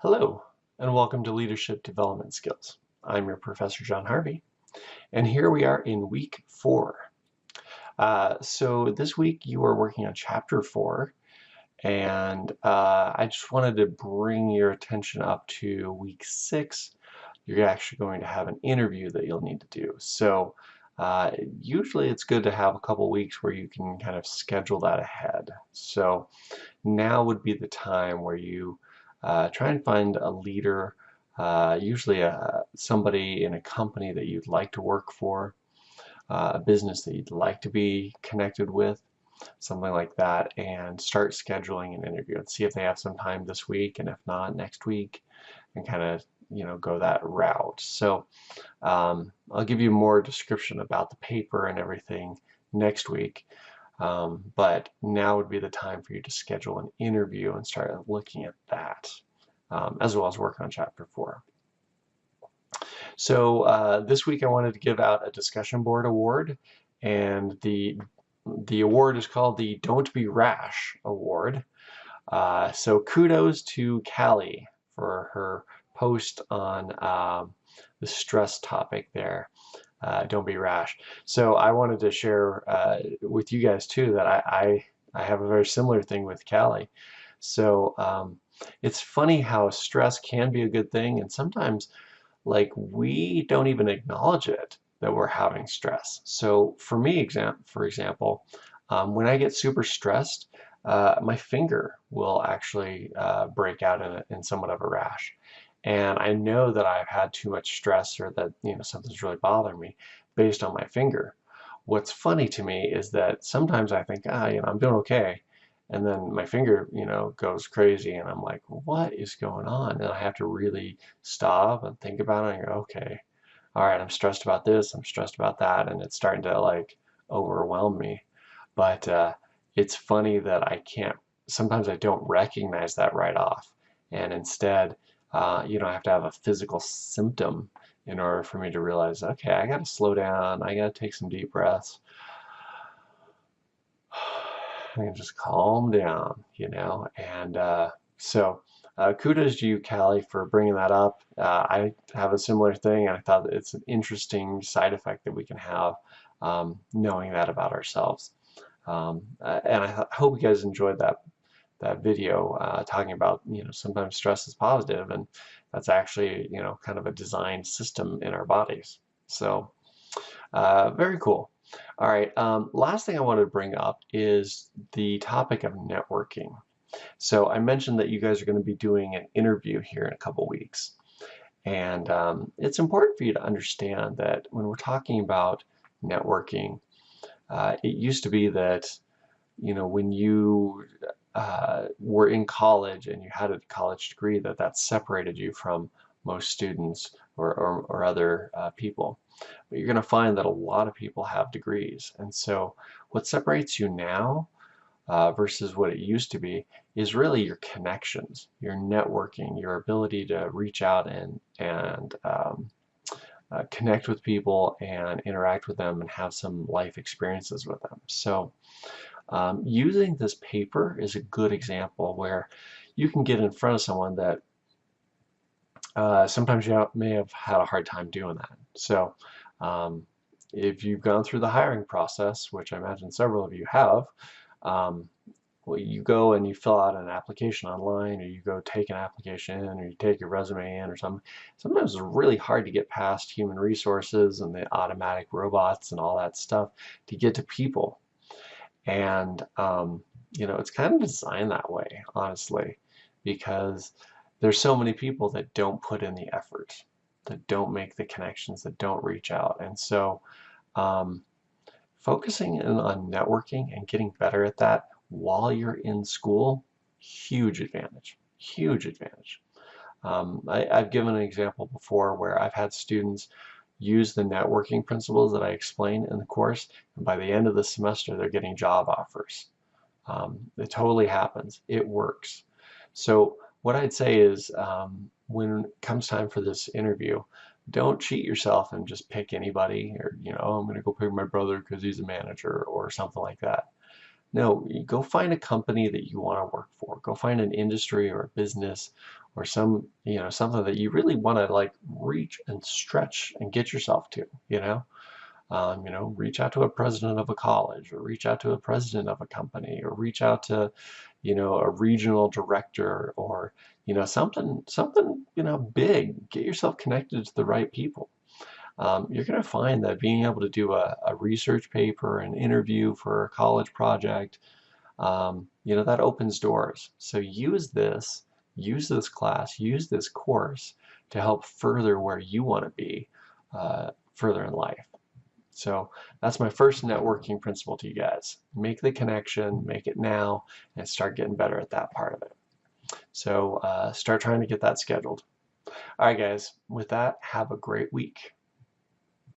Hello, and welcome to Leadership Development Skills. I'm your Professor John Harvey, and here we are in week 4. So this week you are working on chapter 4, and I just wanted to bring your attention up to week 6. You're actually going to have an interview that you'll need to do. So usually it's good to have a couple weeks where you can kind of schedule that ahead. So now would be the time where you try and find a leader, usually somebody in a company that you'd like to work for, a business that you'd like to be connected with, something like that, and start scheduling an interview and see if they have some time this week, and if not, next week, and kind of go that route. So I'll give you more description about the paper and everything next week. But now would be the time for you to schedule an interview and start looking at that, as well as work on chapter 4. So this week I wanted to give out a discussion board award, and the award is called the Don't Be Rash Award. So kudos to Caly for her post on the stress topic there. Don't be rash. So I wanted to share with you guys too that I have a very similar thing with Caly. So it's funny how stress can be a good thing, and sometimes we don't even acknowledge it that we're having stress. So for me, for example, when I get super stressed, my finger will actually break out in somewhat of a rash. And I know that I've had too much stress, or that something's really bothering me based on my finger. What's funny to me is that sometimes I think, I'm doing okay, and then my finger goes crazy, and I'm like, what is going on? And I have to really stop and think about it and go, okay, all right, I'm stressed about this, I'm stressed about that, and it's starting to overwhelm me. But it's funny that sometimes I don't recognize that right off, and instead I have to have a physical symptom in order for me to realize, okay, I got to slow down, I got to take some deep breaths, and just calm down, and so kudos to you, Caly, for bringing that up. I have a similar thing, and I thought that it's an interesting side effect that we can have, knowing that about ourselves. And I hope you guys enjoyed that video talking about sometimes stress is positive, and that's actually kind of a designed system in our bodies. So very cool. All right, last thing I wanted to bring up is the topic of networking. So I mentioned that you guys are going to be doing an interview here in a couple weeks, and it's important for you to understand that when we're talking about networking, it used to be that when you were in college and you had a college degree, that separated you from most students or other people. But you're going to find that a lot of people have degrees. And so what separates you now versus what it used to be is really your connections, your networking, your ability to reach out and connect with people and interact with them and have some life experiences with them. So using this paper is a good example where you can get in front of someone that sometimes you may have had a hard time doing that. So if you've gone through the hiring process, which I imagine several of you have, well, you go and you fill out an application online, or you go take an application in, or you take your resume in or something. Sometimes it's really hard to get past human resources and the automatic robots and all that stuff to get to people. And it's kind of designed that way, honestly, because there's so many people that don't put in the effort, that don't make the connections, that don't reach out. And so focusing in on networking and getting better at that while you're in school, huge advantage, huge advantage. I've given an example before where I've had students use the networking principles that I explain in the course, and by the end of the semester they're getting job offers. It totally happens. It works. So what I'd say is when it comes time for this interview, don't cheat yourself and just pick anybody, or I'm going to go pick my brother because he's a manager or something like that. No, you go find a company that you want to work for. Go find an industry or a business or some, something that you really want to like reach and stretch and get yourself to. Reach out to a president of a college or reach out to a president of a company or reach out to, a regional director or, something, big. Get yourself connected to the right people. You're going to find that being able to do a research paper, an interview for a college project, that opens doors. So use this class, use this course to help further where you want to be further in life. So that's my first networking principle to you guys. Make the connection, make it now, and start getting better at that part of it. So start trying to get that scheduled. All right, guys, with that, have a great week.